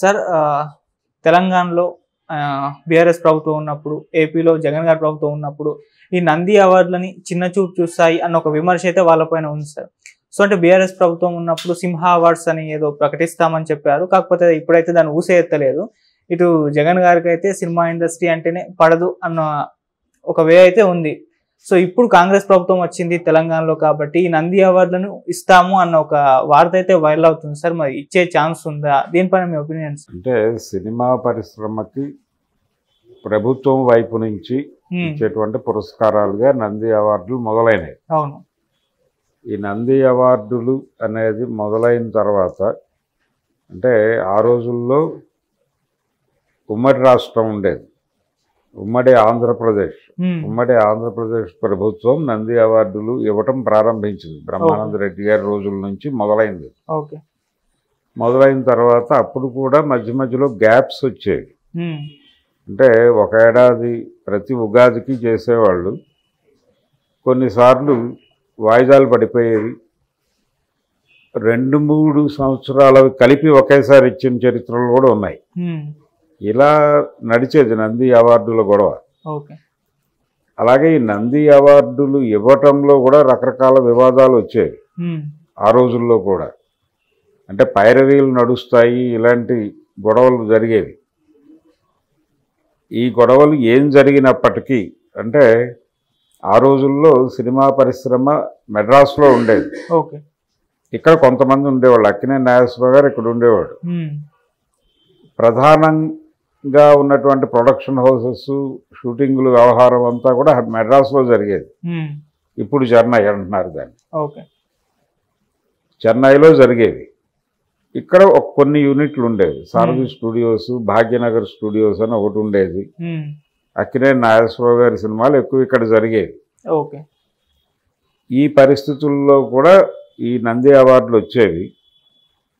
Sir తెలంగాణలో BRS ప్రభుత్వం ఉన్నప్పుడు, ఏపీలో జగన్ గారి ప్రభుత్వం ఉన్నప్పుడు ఈ నంది అవార్డులని చిన్న చూపు చూస్తాయి అన్న ఒక విమర్శ అయితే వాళ్ళపైన ఉంది సార్. సో అంటే బీఆర్ఎస్ ప్రభుత్వం ఉన్నప్పుడు సింహ అవార్డ్స్ అని ఏదో ప్రకటిస్తామని చెప్పారు. కాకపోతే ఇప్పుడైతే దాన్ని ఊసే ఎత్తలేదు. ఇటు జగన్ గారికి అయితే సినిమా ఇండస్ట్రీ అంటేనే పడదు అన్న ఒక వే అయితే ఉంది. సో ఇప్పుడు కాంగ్రెస్ ప్రభుత్వం వచ్చింది తెలంగాణలో కాబట్టి ఈ నంది అవార్డులను ఇస్తాము అన్న ఒక వార్త అయితే వైరల్ అవుతుంది సార్. మరి ఇచ్చే ఛాన్స్ ఉందా? దీనిపైన మీ ఒపీనియన్స్? అంటే సినిమా పరిశ్రమకి ప్రభుత్వం వైపు నుంచి ఇచ్చేటువంటి పురస్కారాలుగా నంది అవార్డులు మొదలైనవి. అవును. ఈ నంది అవార్డులు అనేది మొదలైన తర్వాత అంటే ఆ రోజుల్లో ఉమ్మడి రాష్ట్రం ఉండేది, ఉమ్మడి ఆంధ్రప్రదేశ్ ప్రభుత్వం నంది అవార్డులు ఇవ్వటం ప్రారంభించింది. బ్రహ్మానంద రెడ్డి గారి రోజుల నుంచి మొదలైంది. మొదలైన తర్వాత అప్పుడు కూడా మధ్య మధ్యలో గ్యాప్స్ వచ్చేవి. అంటే ఒక ఏడాది ప్రతి ఉగాదికి చేసేవాళ్ళు, కొన్నిసార్లు వాయిదాలు పడిపోయేవి, 2-3 సంవత్సరాలు కలిపి ఒకేసారి ఇచ్చిన చరిత్రలు కూడా ఉన్నాయి. ఇలా నడిచేది నంది అవార్డుల గొడవ. అలాగే ఈ నంది అవార్డులు ఇవ్వటంలో కూడా రకరకాల వివాదాలు వచ్చేవి ఆ రోజుల్లో కూడా. అంటే పైరవీలు నడుస్తాయి, ఇలాంటి గొడవలు జరిగేవి. ఈ గొడవలు ఏం జరిగినప్పటికీ అంటే ఆ రోజుల్లో సినిమా పరిశ్రమ మెడ్రాస్లో ఉండేది. ఇక్కడ కొంతమంది ఉండేవాళ్ళు. అక్కినేని నాగేశ్వరరావు గారు ఇక్కడ ఉండేవాడు. ప్రధానంగా ఉన్నటువంటి ప్రొడక్షన్ హౌసెస్, షూటింగ్లు వ్యవహారం అంతా కూడా మెడ్రాస్లో జరిగేది. ఇప్పుడు చెన్నై అంటున్నారు దాన్ని. చెన్నైలో జరిగేవి. ఇక్కడ కొన్ని యూనిట్లు ఉండేవి. సారథి స్టూడియోస్, భాగ్యనగర్ స్టూడియోస్ అని ఒకటి ఉండేది. అక్కినేని నాగేశ్వరరావు గారి సినిమాలు ఎక్కువ ఇక్కడ జరిగేవి. ఈ పరిస్థితుల్లో కూడా ఈ నంది అవార్డులు వచ్చేవి.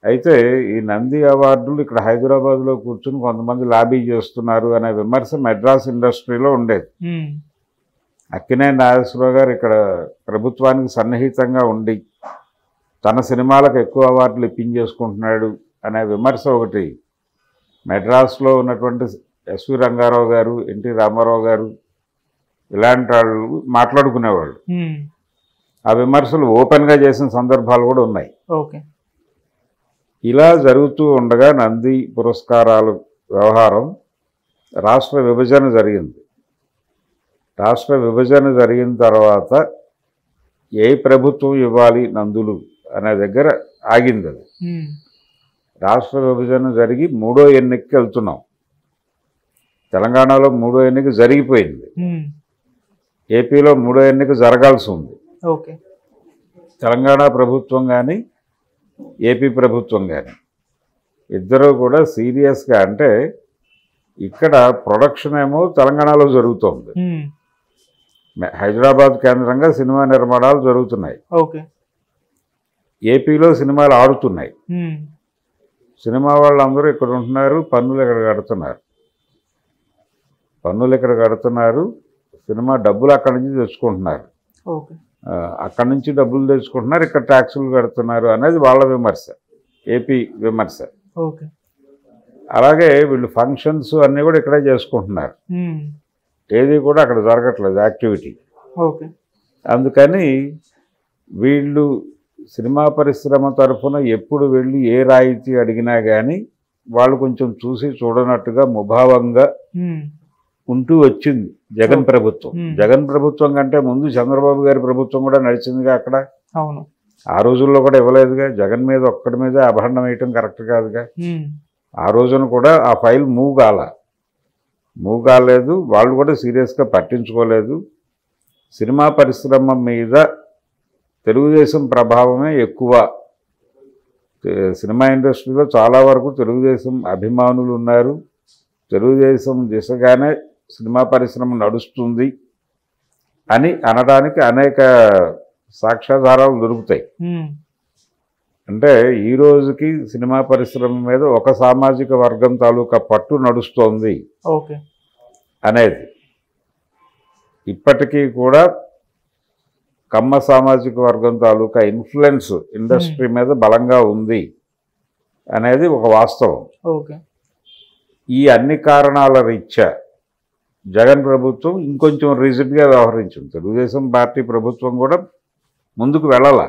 అయితే ఈ నంది అవార్డులు ఇక్కడ హైదరాబాద్లో కూర్చుని కొంతమంది లాబీ చేస్తున్నారు అనే విమర్శ మెడ్రాస్ ఇండస్ట్రీలో ఉండేది. అక్కినేని నాగేశ్వరరావు గారు ఇక్కడ ప్రభుత్వానికి సన్నిహితంగా ఉండి తన సినిమాలకు ఎక్కువ అవార్డులు ఇప్పించేసుకుంటున్నాడు అనే విమర్శ ఒకటి మెడ్రాస్లో ఉన్నటువంటి ఎస్వి రంగారావు గారు, ఎన్టీ రామారావు గారు ఇలాంటి వాళ్ళు మాట్లాడుకునేవాళ్ళు. ఆ విమర్శలు ఓపెన్గా చేసిన సందర్భాలు కూడా ఉన్నాయి. ఇలా జరుగుతూ ఉండగా నంది పురస్కారాలు వ్యవహారం రాష్ట్ర విభజన జరిగింది. రాష్ట్ర విభజన జరిగిన తర్వాత ఏ ప్రభుత్వం ఇవ్వాలి నందులు అనే దగ్గర ఆగింది. అది రాష్ట్ర విభజన జరిగి 3వ ఎన్నికకి వెళ్తున్నాం. తెలంగాణలో 3వ ఎన్నిక జరిగిపోయింది. ఏపీలో 3వ ఎన్నిక జరగాల్సి ఉంది. తెలంగాణ ప్రభుత్వం కానీ ఏపీ ప్రభుత్వం కానీ ఇద్దరూ కూడా సీరియస్గా, అంటే ఇక్కడ ప్రొడక్షన్ ఏమో తెలంగాణలో జరుగుతోంది, హైదరాబాద్ కేంద్రంగా సినిమా నిర్మాణాలు జరుగుతున్నాయి. ఏపీలో సినిమాలు ఆడుతున్నాయి. సినిమా వాళ్ళందరూ ఇక్కడ ఉంటున్నారు, పన్నులు ఇక్కడ కడుతున్నారు, సినిమా డబ్బులు అక్కడి నుంచి తెచ్చుకుంటున్నారు, అక్కడి నుంచి డబ్బులు తెచ్చుకుంటున్నారు, ఇక్కడ ట్యాక్సులు కడుతున్నారు అనేది వాళ్ళ విమర్శ, ఏపీ విమర్శ. అలాగే వీళ్ళు ఫంక్షన్స్ అన్నీ కూడా ఇక్కడే చేసుకుంటున్నారు, ఏది కూడా అక్కడ జరగట్లేదు యాక్టివిటీ. అందుకని వీళ్ళు సినిమా పరిశ్రమ తరఫున ఎప్పుడు వెళ్ళి ఏ రాయితీ అడిగినా కానీ వాళ్ళు కొంచెం చూసి చూడనట్టుగా ముభావంగా ఉంటూ వచ్చింది జగన్ ప్రభుత్వం. జగన్ ప్రభుత్వం కంటే ముందు చంద్రబాబు గారి ప్రభుత్వం కూడా నడిచిందిగా అక్కడ. ఆ రోజుల్లో కూడా ఇవ్వలేదుగా. జగన్ మీద ఒక్కడి మీద అభరణం వేయటం కరెక్ట్ కాదుగా. ఆ రోజున కూడా ఆ ఫైల్ మూవ్ కాలేదు. వాళ్ళు కూడా సీరియస్గా పట్టించుకోలేదు. సినిమా పరిశ్రమ మీద తెలుగుదేశం ప్రభావమే ఎక్కువ. సినిమా ఇండస్ట్రీలో చాలా వరకు తెలుగుదేశం అభిమానులు ఉన్నారు. తెలుగుదేశం దిశగానే సినిమా పరిశ్రమ నడుస్తుంది అని అనడానికి అనేక సాక్ష్యాధారాలు దొరుకుతాయి. అంటే ఈ రోజుకి సినిమా పరిశ్రమ మీద ఒక సామాజిక వర్గం తాలూకా పట్టు నడుస్తోంది అనేది. ఇప్పటికీ కూడా కమ్మ సామాజిక వర్గం తాలూకా ఇన్ఫ్లుయెన్స్ ఇండస్ట్రీ మీద బలంగా ఉంది అనేది ఒక వాస్తవం. ఈ అన్ని కారణాల రీత్యా జగన్ ప్రభుత్వం ఇంకొంచెం రిజిడ్గా వ్యవహరించింది. తెలుగుదేశం పార్టీ ప్రభుత్వం కూడా ముందుకు వెళ్ళాల,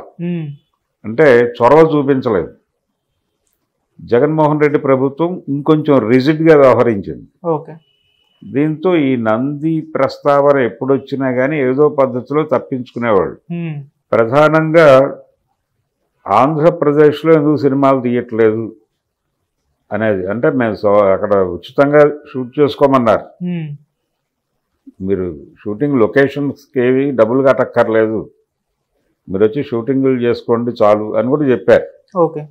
అంటే చొరవ చూపించలేదు. జగన్మోహన్ రెడ్డి ప్రభుత్వం ఇంకొంచెం రిజిడ్గా వ్యవహరించింది. ఓకే. దీంతో ఈ నంది ప్రస్తావన ఎప్పుడొచ్చినా కానీ ఏదో పద్ధతిలో తప్పించుకునేవాళ్ళు. ప్రధానంగా ఆంధ్రప్రదేశ్లో ఎందుకు సినిమాలు తీయట్లేదు అనేది, అంటే మేము అక్కడ ఉచితంగా షూట్ చేసుకోమన్నారు. మీరు షూటింగ్ లొకేషన్స్కి ఏవి డబ్బులు కట్టక్కర్లేదు, మీరు వచ్చి షూటింగులు చేసుకోండి చాలు అని కూడా చెప్పారు. ఓకే.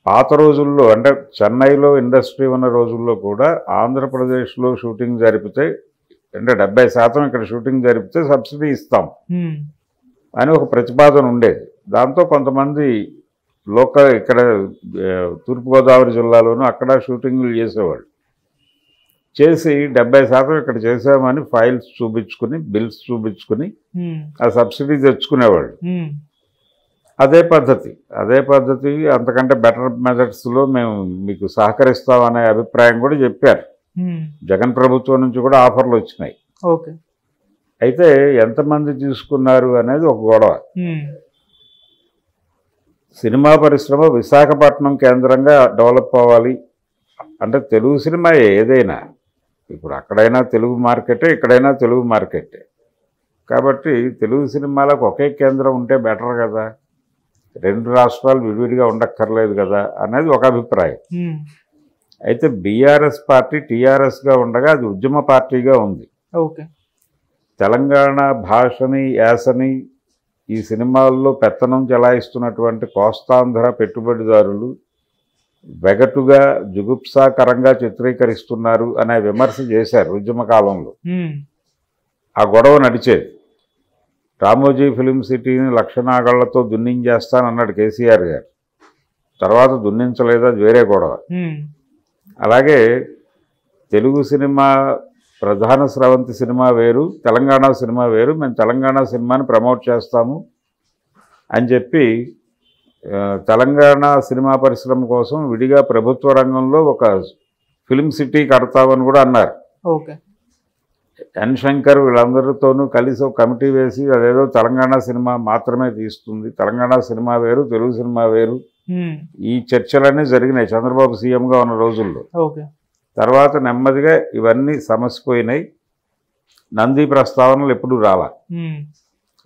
పాత రోజుల్లో అంటే చెన్నైలో ఇండస్ట్రీ ఉన్న రోజుల్లో కూడా ఆంధ్రప్రదేశ్లో షూటింగ్ జరిపితే అంటే 70% ఇక్కడ షూటింగ్ జరిపితే సబ్సిడీ ఇస్తాం అని ఒక ప్రతిపాదన ఉండేది. దాంతో కొంతమంది లోకల్ ఇక్కడ తూర్పుగోదావరి జిల్లాలోనూ అక్కడ షూటింగ్లు చేసేవాళ్ళు. చేసి 70% ఇక్కడ చేసామని ఫైల్స్ చూపించుకుని బిల్స్ చూపించుకుని ఆ సబ్సిడీ తెచ్చుకునేవాళ్ళు. అదే పద్ధతి అంతకంటే బెటర్ మెథడ్స్లో మేము మీకు సహకరిస్తామనే అభిప్రాయం కూడా చెప్పారు. జగన్ ప్రభుత్వం నుంచి కూడా ఆఫర్లు వచ్చినాయి. ఓకే. అయితే ఎంతమంది తీసుకున్నారు అనేది ఒక గొడవ. సినిమా పరిశ్రమ విశాఖపట్నం కేంద్రంగా డెవలప్ అవ్వాలి అంటే తెలుగు సినిమా ఏదైనా ఇప్పుడు అక్కడైనా తెలుగు మార్కెటే, ఇక్కడైనా తెలుగు మార్కెటే. కాబట్టి తెలుగు సినిమాలకు ఒకే కేంద్రం ఉంటే బెటర్ కదా, 2 రాష్ట్రాలు విడివిడిగా ఉండక్కర్లేదు కదా అనేది ఒక అభిప్రాయం. అయితే బీఆర్ఎస్ పార్టీ టీఆర్ఎస్గా ఉండగా అది ఉద్యమ పార్టీగా ఉంది. ఓకే. తెలంగాణ భాషని యాసని ఈ సినిమాల్లో పెత్తనం చెలాయిస్తున్నటువంటి కోస్తాంధ్ర పెట్టుబడిదారులు వెగటుగా జుగుప్సాకరంగా చిత్రీకరిస్తున్నారు అనే విమర్శ చేశారు ఉద్యమ కాలంలో. ఆ గొడవ నడిచేది. రామోజీ ఫిలిం సిటీని లక్షనాగళ్లతో దున్నించేస్తానన్నాడు కేసీఆర్ గారు. తర్వాత దున్నించలేదు, అది వేరే గొడవ. అలాగే తెలుగు సినిమా ప్రధాన స్రవంతి సినిమా వేరు, తెలంగాణ సినిమా వేరు, మేము తెలంగాణ సినిమాని ప్రమోట్ చేస్తాము అని చెప్పి తెలంగాణ సినిమా పరిశ్రమ కోసం విడిగా ప్రభుత్వ రంగంలో ఒక ఫిలిం సిటీ కడతామని కూడా అన్నారు. ఓకే. ఎన్ శంకర్ వీళ్ళందరితోనూ కలిసి ఒక కమిటీ వేసి అదేదో తెలంగాణ సినిమా మాత్రమే తీస్తుంది, తెలంగాణ సినిమా వేరు తెలుగు సినిమా వేరు, ఈ చర్చలన్నీ జరిగినాయి చంద్రబాబు సీఎంగా ఉన్న రోజుల్లో. తర్వాత నెమ్మదిగా ఇవన్నీ సమసిపోయినాయి. నంది ప్రస్తావనలు ఎప్పుడు రాలా,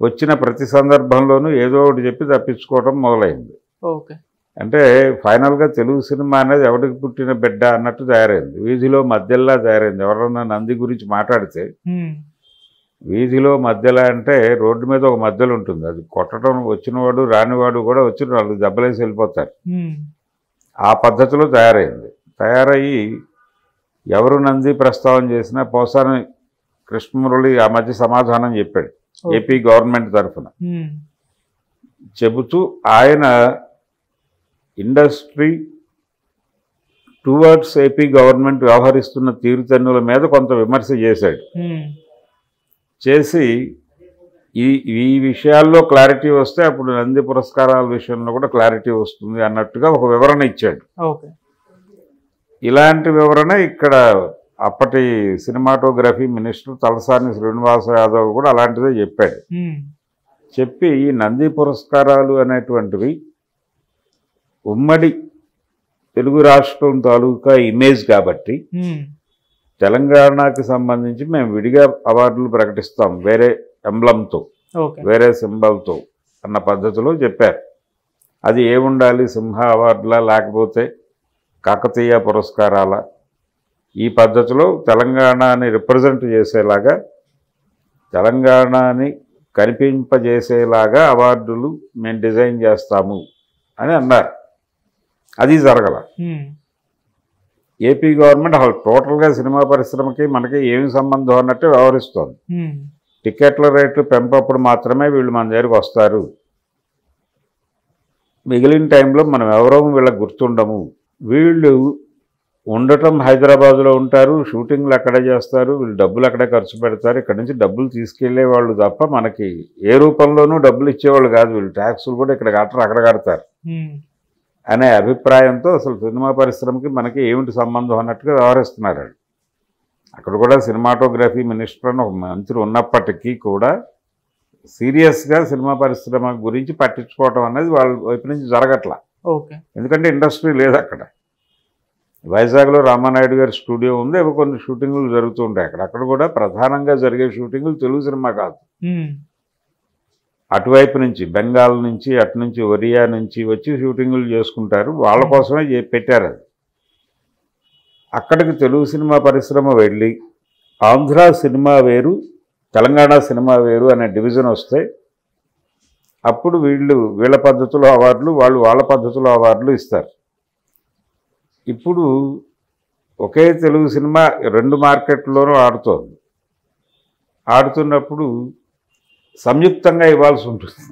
వచ్చిన ప్రతి సందర్భంలోనూ ఏదో ఒకటి చెప్పి తప్పించుకోవడం మొదలైంది. అంటే ఫైనల్గా తెలుగు సినిమా అనేది ఎవరికి పుట్టిన బిడ్డ అన్నట్టు తయారైంది, వీధిలో మధ్యలా తయారైంది. ఎవరన్నా నంది గురించి మాట్లాడితే వీధిలో మధ్యలో అంటే రోడ్డు మీద ఒక మధ్యలో ఉంటుంది, అది కొట్టడం వచ్చినవాడు రానివాడు కూడా వచ్చి 4 దెబ్బలేసి వెళ్ళిపోతారు. ఆ పద్ధతిలో తయారయ్యి ఎవరు నంది ప్రస్తావన చేసినా పోసాని కృష్ణమురళి ఆ మధ్య సమాధానం చెప్పాడు ఏపీ గవర్నమెంట్ తరఫున. చెబుతూ ఆయన ఇండస్ట్రీ టువర్డ్స్ ఏపీ గవర్నమెంట్ వ్యవహరిస్తున్న తీరుతెన్నుల మీద కొంత విమర్శ చేశాడు. చేసి ఈ విషయాల్లో క్లారిటీ వస్తే అప్పుడు నంది పురస్కారాల విషయంలో కూడా క్లారిటీ వస్తుంది అన్నట్టుగా ఒక వివరణ ఇచ్చాడు. ఇలాంటి వివరణ ఇక్కడ అప్పటి సినిమాటోగ్రఫీ మినిస్టర్ తలసాని శ్రీనివాస యాదవ్ కూడా అలాంటిదే చెప్పాడు. చెప్పి ఈ నంది పురస్కారాలు అనేటువంటివి ఉమ్మడి తెలుగు రాష్ట్రం తాలూకా ఇమేజ్ కాబట్టి తెలంగాణకి సంబంధించి మేము విడిగా అవార్డులు ప్రకటిస్తాం వేరే ఎంబ్లంతో, వేరే సింబల్తో అన్న పద్ధతిలో చెప్పారు. అది ఏముండాలి, సింహ అవార్డులా లేకపోతే కాకతీయ పురస్కారాల, ఈ పద్ధతిలో తెలంగాణని రిప్రజెంట్ చేసేలాగా, తెలంగాణని కనిపింపజేసేలాగా అవార్డులు మేము డిజైన్ చేస్తాము అని అన్నారు. అది జరగల. ఏపీ గవర్నమెంట్ అసలు టోటల్గా సినిమా పరిశ్రమకి మనకి ఏమి సంబంధం అన్నట్టు వ్యవహరిస్తోంది. టికెట్ల రేట్లు పెంపప్పుడు మాత్రమే వీళ్ళు మన దగ్గరికి వస్తారు, మిగిలిన టైంలో మనం ఎవరో వీళ్ళకి గుర్తుండము. వీళ్ళు ఉండటం హైదరాబాద్లో ఉంటారు, షూటింగ్లు అక్కడే చేస్తారు, వీళ్ళు డబ్బులు అక్కడే ఖర్చు పెడతారు, ఇక్కడ నుంచి డబ్బులు తీసుకెళ్లే వాళ్ళు తప్ప మనకి ఏ రూపంలోనూ డబ్బులు ఇచ్చేవాళ్ళు కాదు. వీళ్ళు ట్యాక్సులు కూడా ఇక్కడ కట్టరు, అక్కడ కడతారు అనే అభిప్రాయంతో అసలు సినిమా పరిశ్రమకి మనకి ఏమిటి సంబంధం అన్నట్టుగా వ్యవహరిస్తున్నారు వాళ్ళు. అక్కడ కూడా సినిమాటోగ్రఫీ మినిస్టర్ అని ఒక మంత్రి ఉన్నప్పటికీ కూడా సీరియస్గా సినిమా పరిశ్రమ గురించి పట్టించుకోవటం అనేది వాళ్ళ వైపు నుంచి జరగట్లా. ఓకే. ఎందుకంటే ఇండస్ట్రీ లేదు అక్కడ. వైజాగ్లో రామానాయుడు గారి స్టూడియో ఉంది, అవి కొన్ని షూటింగులు జరుగుతూ ఉంటాయి అక్కడ. అక్కడ కూడా ప్రధానంగా జరిగే షూటింగులు తెలుగు సినిమా కాదు, అటువైపు నుంచి బెంగాల్ నుంచి, అటు నుంచి ఒరియా నుంచి వచ్చి షూటింగులు చేసుకుంటారు. వాళ్ళ కోసమే పెట్టారు అది. అక్కడికి తెలుగు సినిమా పరిశ్రమ వెళ్ళి ఆంధ్ర సినిమా వేరు, తెలంగాణ సినిమా వేరు అనే డివిజన్ వస్తే అప్పుడు వీళ్ళ పద్ధతిలో అవార్డులు, వాళ్ళు వాళ్ళ పద్ధతిలో అవార్డులు ఇస్తారు. ఇప్పుడు ఒకే తెలుగు సినిమా 2 మార్కెట్లోనూ ఆడుతున్నప్పుడు సంయుక్తంగా ఇవ్వాల్సి ఉంటుంది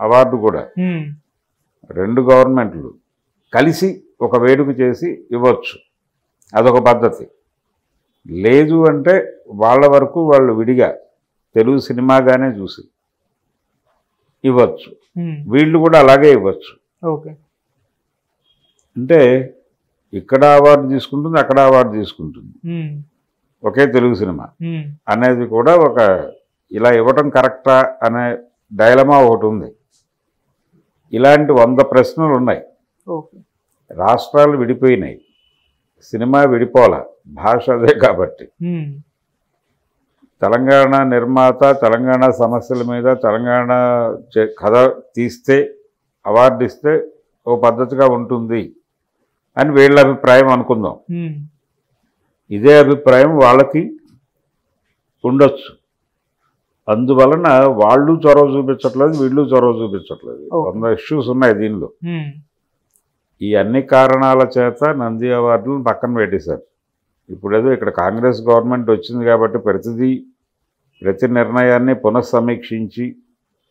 అవార్డు కూడా. 2 గవర్నమెంట్లు కలిసి ఒక వేడుక చేసి ఇవ్వచ్చు, అదొక పద్ధతి. లేదు అంటే వాళ్ళ వరకు వాళ్ళు విడిగా తెలుగు సినిమాగానే చూసి ఇవ్వచ్చు, వీళ్ళు కూడా అలాగే ఇవ్వచ్చు. అంటే ఇక్కడ అవార్డు తీసుకుంటుంది, అక్కడ అవార్డు తీసుకుంటుంది, ఒకే తెలుగు సినిమా అనేది కూడా ఒక ఇలా ఇవ్వటం కరెక్టా అనే డైలమా ఒకటి ఉంది. ఇలాంటి 100 ప్రశ్నలు ఉన్నాయి. రాష్ట్రాలు విడిపోయినాయి, సినిమా విడిపోలా, భాష అదే కాబట్టి. తెలంగాణ నిర్మాత తెలంగాణ సమస్యల మీద తెలంగాణ కథ తీస్తే అవార్డు ఇస్తే ఓ పద్ధతిగా ఉంటుంది అని వీళ్ళ అభిప్రాయం అనుకుందాం. ఇదే అభిప్రాయం వాళ్ళకి ఉండొచ్చు. అందువలన వాళ్ళు చొరవ చూపించట్లేదు, వీళ్ళు చొరవ చూపించట్లేదు. 100 ఇష్యూస్ ఉన్నాయి దీనిలో. ఈ అన్ని కారణాల చేత నంది అవార్డులను పక్కన పెట్టేశారు. ఇప్పుడేదో ఇక్కడ కాంగ్రెస్ గవర్నమెంట్ వచ్చింది కాబట్టి ప్రతి నిర్ణయాన్ని పునఃసమీక్షించి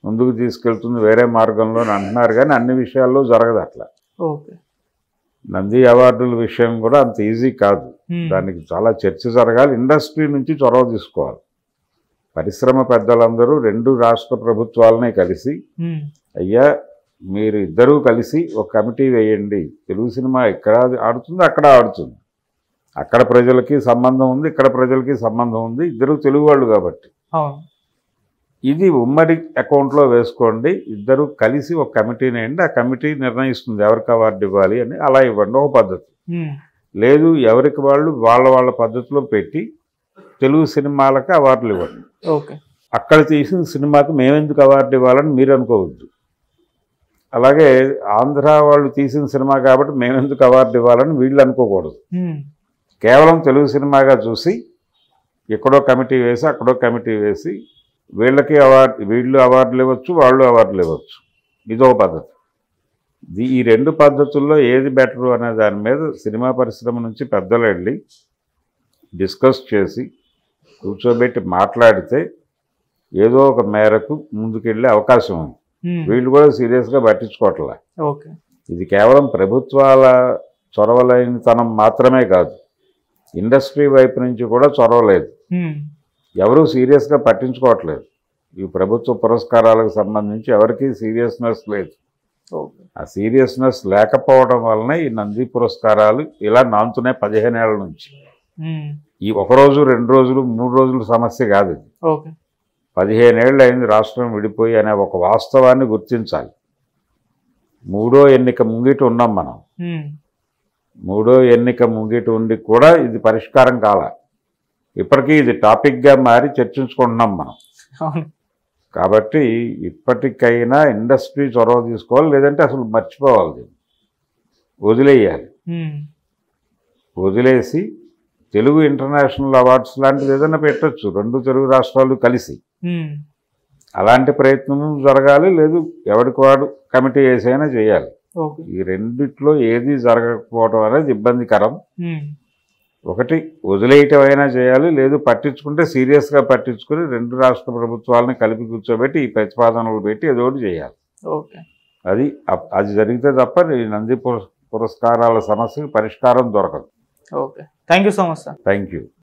ముందుకు తీసుకెళ్తుంది వేరే మార్గంలో అంటున్నారు, కానీ అన్ని విషయాల్లో జరగదు అట్లా. నంది అవార్డుల విషయం కూడా అంత ఈజీ కాదు, దానికి చాలా చర్చ జరగాలి. ఇండస్ట్రీ నుంచి చొరవ తీసుకోవాలి. పరిశ్రమ పెద్దలందరూ 2 రాష్ట్ర ప్రభుత్వాలనే కలిసి, అయ్యా మీరు ఇద్దరూ కలిసి ఒక కమిటీ వేయండి, తెలుగు సినిమా ఇక్కడ ఆడుతుంది, అక్కడ ఆడుతుంది, అక్కడ ప్రజలకి సంబంధం ఉంది, ఇక్కడ ప్రజలకి సంబంధం ఉంది, ఇద్దరు తెలుగు వాళ్ళు కాబట్టి ఇది ఉమ్మడి అకౌంట్లో వేసుకోండి, ఇద్దరు కలిసి ఒక కమిటీని వేయండి, ఆ కమిటీ నిర్ణయిస్తుంది ఎవరికి అవార్డు ఇవ్వాలి అని. అలా ఇవ్వండి, ఒక పద్ధతి. లేదు ఎవరికి వాళ్ళు వాళ్ళ పద్ధతిలో పెట్టి తెలుగు సినిమాలకి అవార్డులు ఇవ్వండి. అక్కడ తీసిన సినిమాకి మేమెందుకు అవార్డు ఇవ్వాలని మీరు అనుకోవద్దు, అలాగే ఆంధ్ర వాళ్ళు తీసిన సినిమా కాబట్టి మేమెందుకు అవార్డు ఇవ్వాలని వీళ్ళు అనుకోకూడదు. కేవలం తెలుగు సినిమాగా చూసి ఎక్కడో కమిటీ వేసి అక్కడో కమిటీ వేసి వీళ్ళకి వీళ్ళు అవార్డులు ఇవ్వచ్చు, వాళ్ళు అవార్డులు ఇవ్వచ్చు. ఇదో పద్ధతి. ఈ 2 పద్ధతుల్లో ఏది బెటరు అనే దాని మీద సినిమా పరిశ్రమ నుంచి పెద్దలు వెళ్ళి డిస్కస్ చేసి కూర్చోబెట్టి మాట్లాడితే ఏదో ఒక మేరకు ముందుకెళ్ళే అవకాశం ఉంది. వీళ్ళు కూడా సీరియస్గా పట్టించుకోవట్లే. ఇది కేవలం ప్రభుత్వాల చొరవలేనితనం మాత్రమే కాదు, ఇండస్ట్రీ వైపు నుంచి కూడా చొరవ లేదు. ఎవరూ సీరియస్గా పట్టించుకోవట్లేదు. ఈ ప్రభుత్వ పురస్కారాలకు సంబంధించి ఎవరికీ సీరియస్నెస్ లేదు. ఆ సీరియస్నెస్ లేకపోవడం వలన ఈ నంది పురస్కారాలు ఇలా నాంతున్నాయి 15 ఏళ్ల నుంచి. ఈ 1 రోజు 2 రోజులు 3 రోజుల సమస్య కాదు ఇది. 15 ఏళ్ళు అయింది రాష్ట్రం విడిపోయి అనే ఒక వాస్తవాన్ని గుర్తించాలి. 3వ ఎన్నిక ముంగిట ఉన్నాం మనం. 3వ ఎన్నిక ముంగిట ఉండి కూడా ఇది పరిష్కారం కాల. ఇప్పటికీ ఇది టాపిక్గా మారి చర్చించుకుంటున్నాం మనం. కాబట్టి ఇప్పటికైనా ఇండస్ట్రీ చొరవ తీసుకోవాలి, లేదంటే అసలు మర్చిపోవాలి, వదిలేయాలి. వదిలేసి తెలుగు ఇంటర్నేషనల్ అవార్డ్స్ లాంటిది ఏదైనా పెట్టచ్చు 2 తెలుగు రాష్ట్రాలు కలిసి. అలాంటి ప్రయత్నం జరగాలి, లేదు ఎవరికి వాడు కమిటీ వేసైనా చేయాలి. ఈ రెండిట్లో ఏది జరగకపోవడం అనేది ఇబ్బందికరం. ఒకటి వదిలేయటం అయినా చేయాలి, లేదు పట్టించుకుంటే సీరియస్గా పట్టించుకుని 2 రాష్ట్ర ప్రభుత్వాలని కలిపి కూర్చోబెట్టి ఈ ప్రతిపాదనలు పెట్టి ఏదో ఒకటి చేయాలి. అది జరిగితే తప్ప ఈ నంది పురస్కారాల సమస్యకు పరిష్కారం దొరకదు. Thank you so much sir. Thank you.